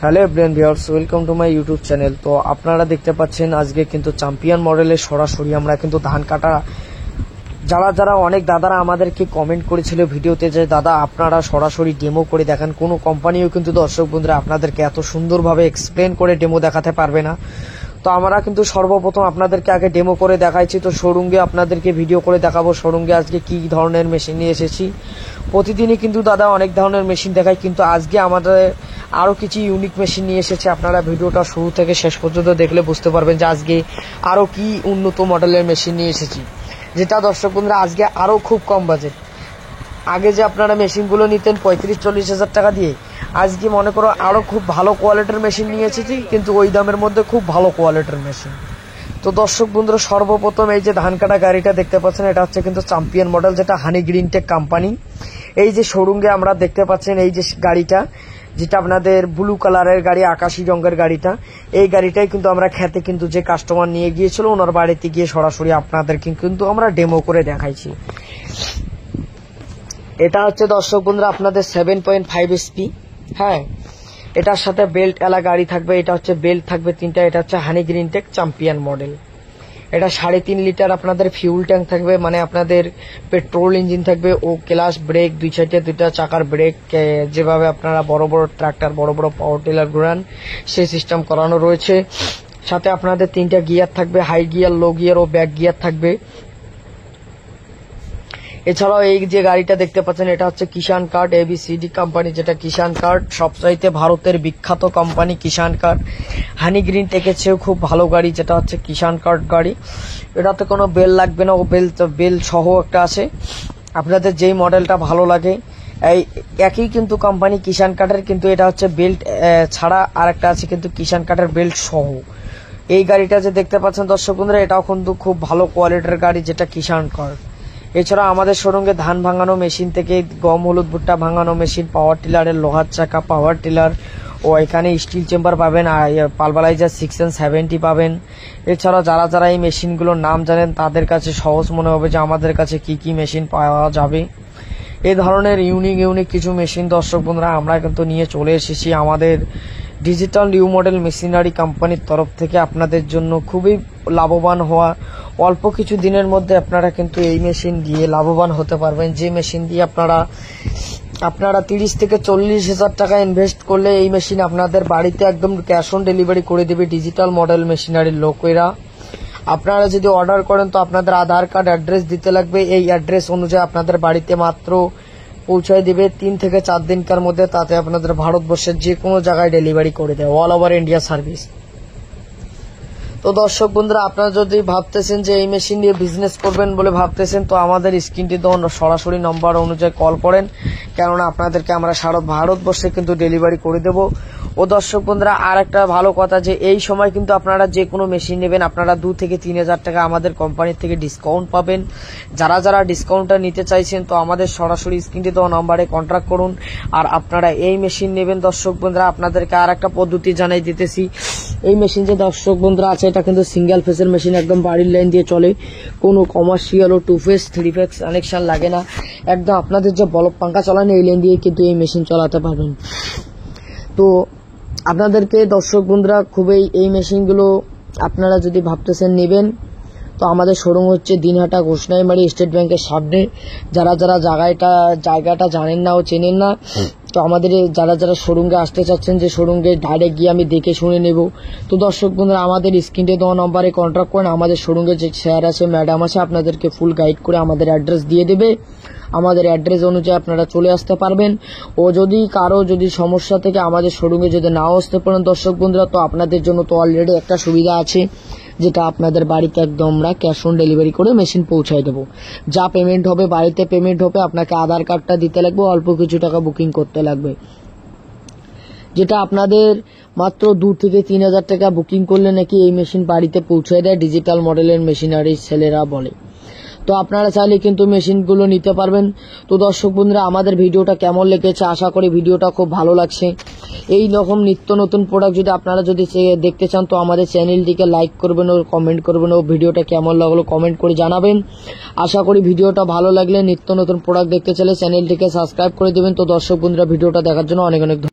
Hello everyone viewers, welcome to my YouTube channel. তো আপনারা দেখতে পাচ্ছেন আজকে কিন্তু চ্যাম্পিয়ন মডেলের সরাসরি আমরা কিন্তু ধান কাটা যারা অনেক দাদারা আমাদেরকে কমেন্ট করেছিল ভিডিওতে যে দাদা আপনারা সরাসরি ডেমো করে দেখান। কোনো কোম্পানিও কিন্তু দর্শক বন্ধুরা আপনাদেরকে এত সুন্দরভাবে এক্সপ্লেন করে ডেমো দেখাতে পারবে না। তো আমরা কিন্তু সর্বপ্রথম আপনাদেরকে আগে ডেমো করে দেখাইছি। তো শোরুমে আপনাদেরকে ভিডিও করে দেখাবো শোরুমে আজকে কি ধরনের মেশিন নিয়ে এসেছি। প্রতিদিনই কিন্তু দাদা অনেক ধরনের মেশিন দেখায়, কিন্তু আজকে আমাদের আরও কিছু ইউনিক মেশিন নিয়ে এসেছে। আপনারা ভিডিওটা শুরু থেকে শেষ পর্যন্ত দেখলে বুঝতে পারবেন যে আজকে আরও কি উন্নত মডেলের মেশিন নিয়ে এসেছি, যেটা দর্শক বন্ধুরা আজকে আরও খুব কম বাজেট। আগে যে আপনারা মেশিনগুলো নিতেন 35-40 হাজার টাকা দিয়ে, আজকে মনে করো আরও খুব ভালো কোয়ালিটির মেশিন নিয়ে এসেছি, কিন্তু ওই দামের মধ্যে খুব ভালো কোয়ালিটির মেশিন। তো দর্শক বন্ধুরা সর্বপ্রথম এই যে ধান কাটা গাড়িটা দেখতে পাচ্ছেন, এটা হচ্ছে কিন্তু চ্যাম্পিয়ন মডেল, যেটা হানি গ্রিন টেক কোম্পানি। এই যে শোরুমে আমরা দেখতে পাচ্ছেন এই যে গাড়িটা, যেটা আপনাদের ব্লু কালারের গাড়ি, আকাশি রঙের গাড়িটা, এই গাড়িটাই কিন্তু আমরা খেতে কিন্তু যে কাস্টমার নিয়ে গিয়েছিল ওনার বাড়িতে গিয়ে সরাসরি আপনাদেরকে কিন্তু আমরা ডেমো করে দেখাইছি। এটা হচ্ছে দর্শক বন্ধুরা আপনাদের 7.5 HP। হ্যাঁ, এটার সাথে বেল্ট এলা গাড়ি থাকবে, এটা হচ্ছে বেল্ট থাকবে 3টা। এটা হচ্ছে হানি গ্রিন টেক চ্যাম্পিয়ন মডেল। এটা 3.5 লিটার আপনাদের ফিউল ট্যাঙ্ক থাকবে, মানে আপনাদের পেট্রোল ইঞ্জিন থাকবে ও ক্লাস ব্রেক, দুই সাইডে 2টা চাকার ব্রেক, যেভাবে আপনারা বড় বড় ট্রাক্টর বড় বড় পাওয়ার টিলার ঘোরান সেই সিস্টেম করানো রয়েছে। সাথে আপনাদের 3টা গিয়ার থাকবে, হাই গিয়ার, লো গিয়ার ও ব্যাক গিয়ার থাকবে। এছাড়াও এই যে গাড়িটা দেখতে পাচ্ছেন এটা হচ্ছে কিষান কার্ড ABCD কোম্পানি, যেটা কিষান কার্ড সবচাইতে ভারতের বিখ্যাত কোম্পানি কিষান কার্ড। হানি গ্রিন টেকের চেয়েও খুব ভালো গাড়ি, যেটা হচ্ছে কিষান কার্ড গাড়ি। এটাতে কোনো বেল লাগবে না, ও বেল সহ একটা আছে। আপনাদের যেই মডেলটা ভালো লাগে এই একই কিন্তু কোম্পানি কিষান কার্ডের, কিন্তু এটা হচ্ছে বেল্ট ছাড়া আর একটা আছে কিন্তু কিষান কার্ডের বেল্ট সহ। এই গাড়িটা যে দেখতে পাচ্ছেন দর্শক বন্ধুরা, এটাও কিন্তু খুব ভালো কোয়ালিটির গাড়ি, যেটা কিষান কার্ড। এছাড়া আমাদের শোরুমে ধান ভাঙানো মেশিন থেকে গম হলুদ ভুট্টা ভাঙানো মেশিন, পাওয়ার টিলারের লোহার চাকা পাওয়ার টিলার ও এখানে স্টিল চেম্বার পাবেন, পালভারাইজার 670 পাবেন। এছাড়া যারা এই মেশিনগুলোর নাম জানেন তাদের কাছে সহজ মনে হবে যে আমাদের কাছে কি কি মেশিন পাওয়া যাবে। এই ধরনের ইউনিক কিছু মেশিন দর্শক বন্ধুরা আমরা কিন্তু নিয়ে চলে এসেছি আমাদের ডিজিটাল নিউ মডেল মেশিনারি কোম্পানির তরফ থেকে আপনাদের জন্য খুবই লাভবান হওয়া। অল্প কিছু দিনের মধ্যে আপনারা কিন্তু এই মেশিন দিয়ে লাভবান হতে পারবেন, যে মেশিন দিয়ে আপনারা 30 থেকে 40 হাজার টাকা ইনভেস্ট করলে এই মেশিন আপনাদের বাড়িতে একদম ক্যাশ অন ডেলিভারি করে দেবে ডিজিটাল মডেল মেশিনারির লোকেরা। আপনারা যদি অর্ডার করেন তো আপনাদের আধার কার্ড অ্যাড্রেস দিতে লাগবে, এই অ্যাড্রেস অনুযায়ী আপনাদের বাড়িতে মাত্র পৌঁছায় দিবে 3 থেকে 4 দিনকার মধ্যে। তাতে আপনাদের ভারতবর্ষের যে কোনো জায়গায় ডেলিভারি করে দেয়, অল ওভার ইন্ডিয়া সার্ভিস। তো দর্শক বন্ধুরা আপনারা যদি ভাবতেছেন যে এই মেশিন দিয়ে বিজনেস করবেন বলে ভাবতেছেন, তো আমাদের স্ক্রিনটি তো সরাসরি নম্বর অনুযায়ী কল করেন, কেননা আপনাদেরকে আমরা সারা ভারতবর্ষে কিন্তু ডেলিভারি করে দেব। ও দর্শক বন্ধুরা আর একটা ভালো কথা, যে এই সময় কিন্তু আপনারা যে কোনো মেশিন নেবেন আপনারা 2 থেকে 3 হাজার টাকা আমাদের কোম্পানি থেকে ডিসকাউন্ট পাবেন। যারা ডিসকাউন্টটা নিতে চাইছেন তো আমাদের সরাসরি স্ক্রিনটি দেওয়া নম্বরে কন্ট্যাক্ট করুন। আর আপনারা এই মেশিন নেবেন দর্শক বন্ধুরা, আপনাদেরকে আর একটা পদ্ধতি জানাই দিতেছি। এই মেশিন যে দর্শক বন্ধুরা আছে এটা কিন্তু সিঙ্গেল ফেসের মেশিন, একদম বাড়ির লাইন দিয়ে চলে, কোনো কমার্শিয়াল ও 2 ফেস 3 ফেস কানেকশন লাগে না। একদম আপনাদের যে বলব পাঙ্খা চালান এই লাইন দিয়ে কিন্তু এই মেশিন চালাতে পারবেন। তো আপনাদেরকে দর্শক বন্ধুরা খুবই এই মেশিনগুলো আপনারা যদি ভাবতেছেন নেবেন, তো আমাদের শোরুম হচ্ছে দিনহাটা ঘোষণাইমারি স্টেট ব্যাংকের সামনে। যারা জায়গাটা জানেন না ও চেনেন না, তো আমাদের যারা শোরুমে আসতে চাচ্ছেন যে শোরুমে ডাইরেক্ট গিয়ে আমি দেখে শুনে নেব, তো দর্শক বন্ধুরা আমাদের স্ক্রিনে দেওয়া নম্বরে কন্ট্যাক্ট করেন। আমাদের শোরুমে যে স্যার আছে ম্যাডাম আছে আপনাদেরকে ফুল গাইড করে আমাদের অ্যাড্রেস দিয়ে দেবে। আমাদের অ্যাড্রেস অনুযায়ী আপনারা চলে আসতে পারবেন। ও যদি কারো সমস্যা থেকে আমাদের শোরুমে যদি নাও আসতে পারেন দর্শক বন্ধুরা, তো আপনাদের জন্য তো অলরেডি একটা সুবিধা আছে, যেটা আপনাদের বাড়িতে একদম আমরা ক্যাশ অন ডেলিভারি করে মেশিন পৌঁছায় দেবো। যা পেমেন্ট হবে বাড়িতে পেমেন্ট হবে, আপনাকে আধার কার্ডটা দিতে লাগবে, অল্প কিছু টাকা বুকিং করতে লাগবে, যেটা আপনাদের মাত্র 2 থেকে 3 হাজার টাকা বুকিং করলে নাকি এই মেশিন বাড়িতে পৌঁছায় দেয় ডিজিটাল মডেলের মেশিনারি ছেলেরা বলে। তো আপনারা চাইলে কিন্তু মেশিনগুলো নিতে পারবেন। তো দর্শক বন্ধুরা আমাদের ভিডিওটা কেমন লেগেছে, আশা করি ভিডিওটা খুব ভালো লাগছে। এই রকম নিত্য নতুন প্রোডাক্ট যদি আপনারা যদি দেখতে চান তো আমাদের চ্যানেলটিকে লাইক করবেন ও কমেন্ট করবেন ও ভিডিওটা কেমন লাগলো কমেন্ট করে জানাবেন। আশা করি ভিডিওটা ভালো লাগলে নিত্য নতুন প্রোডাক্ট দেখতে চাইলে চ্যানেলটিকে সাবস্ক্রাইব করে দেবেন। তো দর্শক বন্ধুরা ভিডিওটা দেখার জন্য অনেক